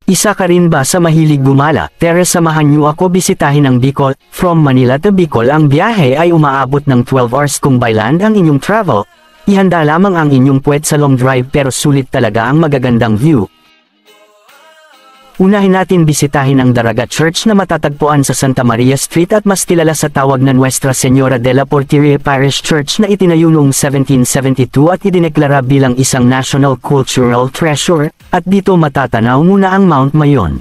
Isa ka rin ba sa mahilig gumala? Tara samahan niyo ako bisitahin ang Bicol. From Manila to Bicol ang biyahe ay umaabot ng 12 hours kung by land ang inyong travel. Ihanda lamang ang inyong puwet sa long drive pero sulit talaga ang magagandang view. Unahin natin bisitahin ang Daraga Church na matatagpuan sa Santa Maria Street at mas kilala sa tawag na Nuestra Señora de la Porteria Parish Church na itinayo noong 1772 at idineklara bilang isang National Cultural Treasure, at dito matatanaw muna ang Mount Mayon.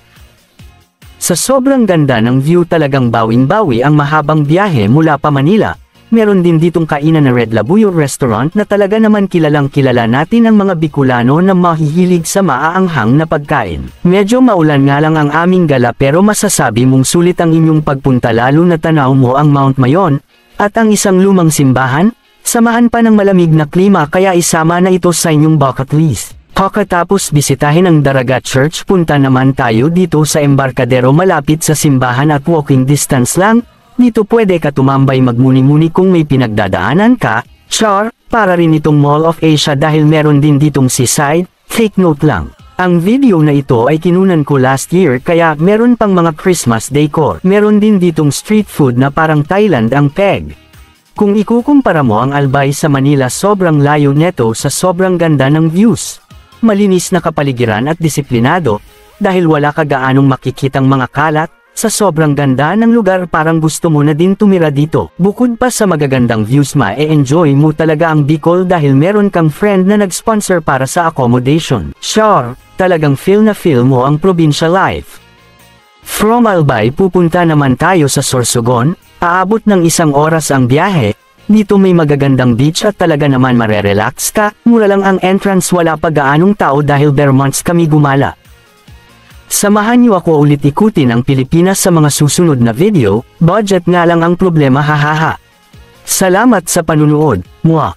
Sa sobrang ganda ng view talagang bawing-bawi ang mahabang biyahe mula pa Manila. Meron din ditong kainan na Red Labuyo Restaurant na talaga naman kilalang kilala natin ang mga Bicolano na mahihilig sa maaanghang na pagkain. Medyo maulan nga lang ang aming gala pero masasabi mong sulit ang inyong pagpunta lalo na tanaw mo ang Mount Mayon, at ang isang lumang simbahan, samahan pa ng malamig na klima kaya isama na ito sa inyong bucket list. Pagkatapos bisitahin ang Daraga Church punta naman tayo dito sa Embarcadero malapit sa simbahan at walking distance lang. Dito pwede ka tumambay magmuni-muni kung may pinagdadaanan ka, char, para rin itong Mall of Asia dahil meron din ditong seaside, take note lang. Ang video na ito ay kinunan ko last year kaya meron pang mga Christmas decor. Meron din ditong street food na parang Thailand ang peg. Kung ikukumpara mo ang Albay sa Manila sobrang layo neto sa sobrang ganda ng views. Malinis na kapaligiran at disiplinado, dahil wala ka gaanong makikitang mga kalat. Sa sobrang ganda ng lugar parang gusto mo na din tumira dito. Bukod pa sa magagandang views ma-e-enjoy mo talaga ang Bicol dahil meron kang friend na nag-sponsor para sa accommodation. Sure, talagang feel na feel mo ang provincial life. From Albay pupunta naman tayo sa Sorsogon, aabot ng 1 oras ang biyahe. Dito may magagandang beach at talaga naman marerelax ka. Mura lang ang entrance, wala pa gaanong tao dahil bare months kami gumala. Samahan niyo ako ulit ikutin ang Pilipinas sa mga susunod na video, budget nga lang ang problema, hahaha. Salamat sa panunood, mwah!